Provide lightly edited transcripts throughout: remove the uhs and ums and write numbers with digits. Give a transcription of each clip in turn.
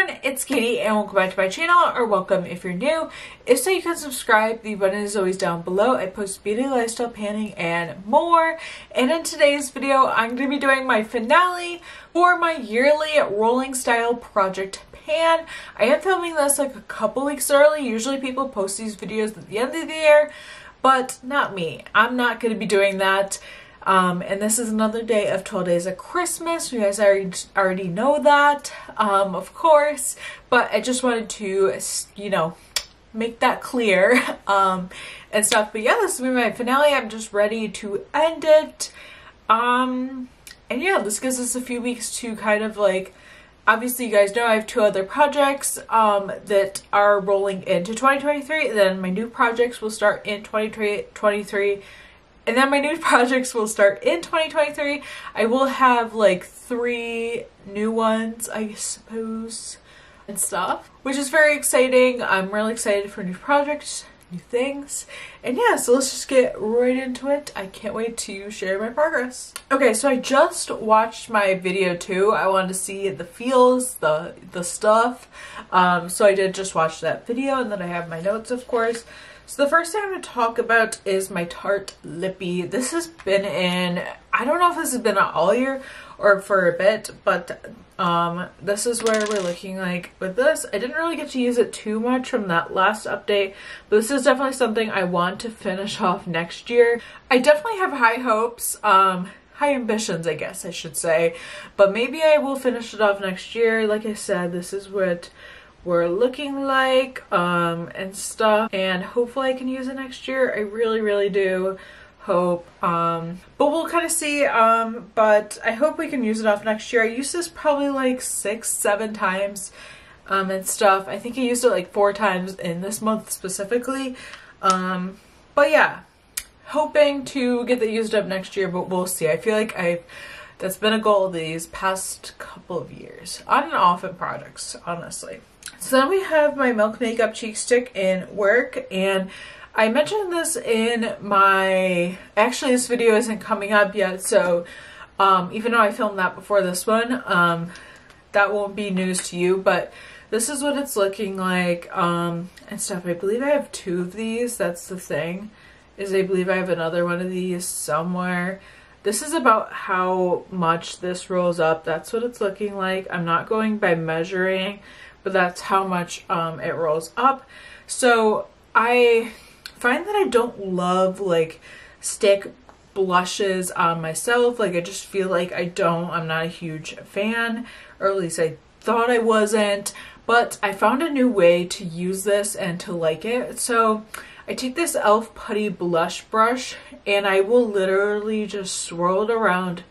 everyone, it's Katie and welcome back to my channel, or welcome if you're new. If so, you can subscribe. The button is always down below. I post beauty, lifestyle, panning, and more. And in today's video, I'm going to be doing my finale for my yearly rolling style project pan. I am filming this like a couple weeks early. Usually people post these videos at the end of the year, but not me. I'm not going to be doing that. And this is another day of 12 days of Christmas. You guys already know that, of course, but I just wanted to, you know, make that clear, and stuff. But yeah, this is my finale. I'm just ready to end it. And yeah, this gives us a few weeks to kind of like, obviously you guys know I have two other projects, that are rolling into 2023. And then my new projects will start in 2023. And then my new projects will start in 2023. I will have like 3 new ones, I suppose, and stuff, which is very exciting. I'm really excited for new projects, new things. And yeah, so let's just get right into it. I can't wait to share my progress. Okay, so I just watched my video too. I wanted to see the feels, the stuff. So I did just watch that video, and then I have my notes, of course. So the first thing I'm going to talk about is my Tarte Lippy. This has been in, I don't know if this has been out all year or for a bit, but this is where we're looking like with this. I didn't really get to use it too much from that last update, but this is definitely something I want to finish off next year. I definitely have high hopes, high ambitions, I guess I should say, but maybe I will finish it off next year. Like I said, this is what we're looking like, and stuff, and hopefully I can use it next year. I really do hope, but we'll kind of see, but I hope we can use it off next year. I used this probably like 6-7 times, and stuff. I think I used it like 4 times in this month specifically, but yeah, hoping to get that used up next year, but we'll see. I feel like that's been a goal these past couple of years, on and off in projects, honestly. So then we have my Milk Makeup Cheek Stick in work, and I mentioned this in my, actually this video isn't coming up yet, so even though I filmed that before this one, that won't be news to you, but this is what it's looking like, and stuff. I believe I have 2 of these. That's the thing, is I believe I have another one of these somewhere. This is about how much this rolls up. That's what it's looking like. I'm not going by measuring, but that's how much it rolls up. So I find that I don't love like stick blushes on myself. Like I just feel like I'm not a huge fan, or at least I thought I wasn't, but I found a new way to use this and to like it. So I take this e.l.f. Putty blush brush, and I will literally just swirl it around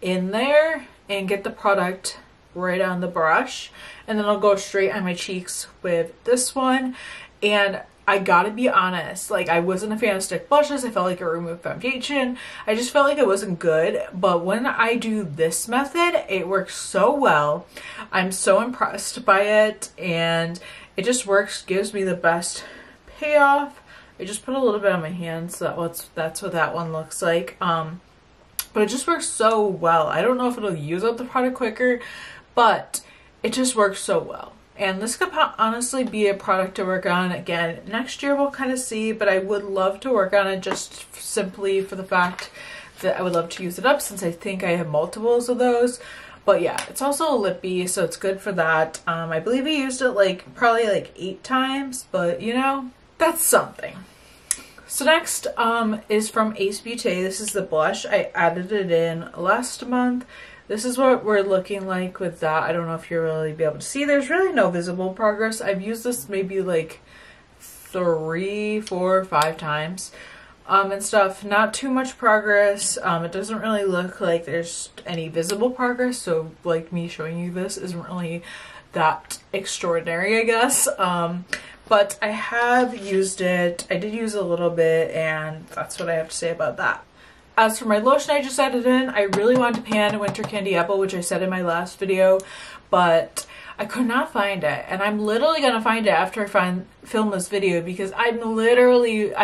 in there and get the product right on the brush, and then I'll go straight on my cheeks with this one. And I gotta be honest, like I wasn't a fan of stick blushes. I felt like it removed foundation. I just felt like it wasn't good, but when I do this method, it works so well. I'm so impressed by it, and it just works, gives me the best payoff. I just put a little bit on my hands, so that's what that one looks like. But it just works so well. I don't know if it'll use up the product quicker, but it just works so well. And this could honestly be a product to work on again next year. We'll kind of see, but I would love to work on it just simply for the fact that I would love to use it up, since I think I have multiples of those. But yeah, it's also a lippy, so it's good for that. I believe I used it like probably like 8 times, but you know, that's something. So next is from Ipsy. This is the blush. I added it in last month. This is what we're looking like with that. I don't know if you'll really be able to see. There's really no visible progress. I've used this maybe like 3, 4, 5 times, and stuff. Not too much progress. It doesn't really look like there's any visible progress, so like me showing you this isn't really that extraordinary, I guess. But I have used it. I did use a little bit, and that's what I have to say about that. As for my lotion I just added in, I really wanted to pan Winter Candy Apple, which I said in my last video, but I could not find it. And I'm literally going to find it after I film this video, because I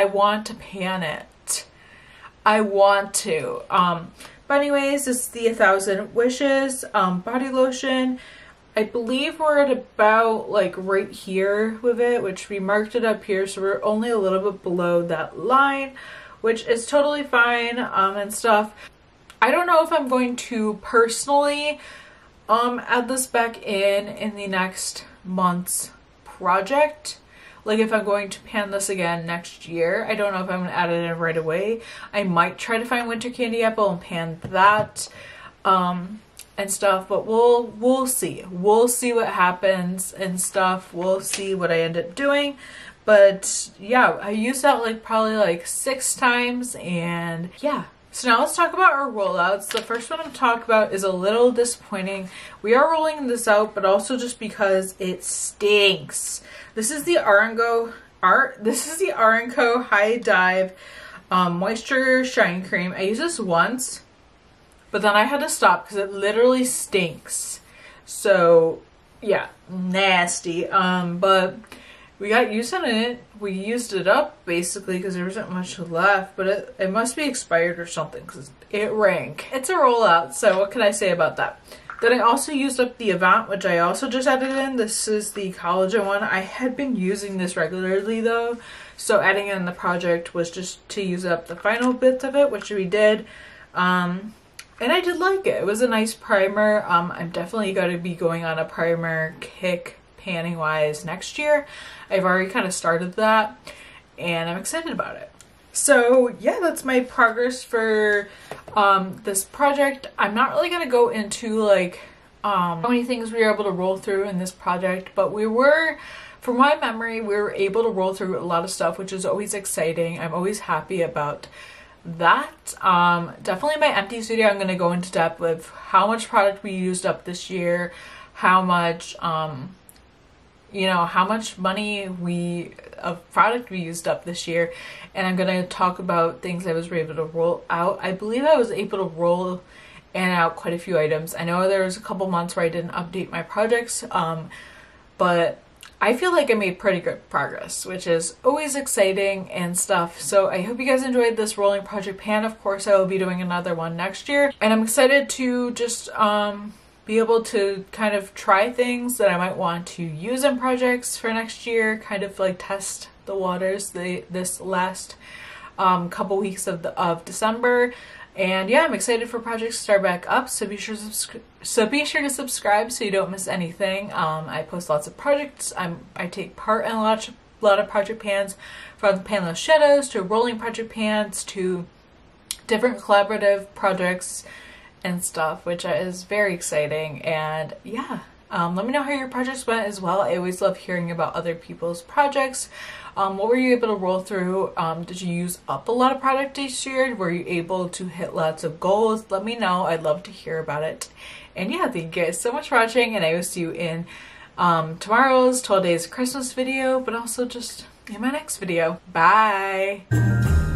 want to pan it. I want to. But anyways, this is the 1000 Wishes body lotion. I believe we're at about like right here with it, which we marked it up here, so we're only a little bit below that line, which is totally fine and stuff. I don't know if I'm going to personally add this back in the next month's project. Like if I'm going to pan this again next year. I don't know if I'm going to add it in right away. I might try to find winter candy apple and pan that and stuff, but we'll see. We'll see what happens and stuff. We'll see what I end up doing. But yeah, I used that like probably like 6 times, and yeah. So now let's talk about our rollouts. The first one I'm talking about is a little disappointing. We are rolling this out, but also just because it stinks. This is the Aranco High Dive Moisture Shine Cream. I used this once, but then I had to stop because it literally stinks. So yeah, nasty. But we got used on it. We used it up basically because there wasn't much left, but it must be expired or something because it rank. It's a rollout, so what can I say about that? Then I also used up the Ebates, which I also just added in. This is the collagen one. I had been using this regularly though, so adding it in the project was just to use up the final bits of it, which we did. And I did like it. It was a nice primer. I'm definitely going to be going on a primer kick panning wise next year. I've already kind of started that and I'm excited about it. So yeah, that's my progress for this project. I'm not really going to go into like how many things we were able to roll through in this project, but we were, from my memory, we were able to roll through a lot of stuff, which is always exciting. I'm always happy about that. Definitely my empties video, I'm going to go into depth with how much product we used up this year, how much you know, how much money of product we used up this year, and I'm going to talk about things I was able to roll out. I believe I was able to roll in and out quite a few items. I know there was a couple months where I didn't update my projects, but I feel like I made pretty good progress, which is always exciting and stuff. So I hope you guys enjoyed this rolling project pan. Of course, I will be doing another one next year, and I'm excited to just be able to kind of try things that I might want to use in projects for next year, kind of like test the waters this last couple weeks of December. And yeah, I'm excited for projects to start back up, so be sure to subscribe so you don't miss anything. I post lots of projects. I take part in a lot of project pans, from panless shadows to rolling project pans to different collaborative projects and stuff, which is very exciting. And yeah, let me know how your projects went as well. I always love hearing about other people's projects. What were you able to roll through? Did you use up a lot of product this year? Were you able to hit lots of goals? Let me know. I'd love to hear about it. And yeah, thank you guys so much for watching, and I will see you in tomorrow's 12 Days of Christmas video, but also just in my next video. Bye!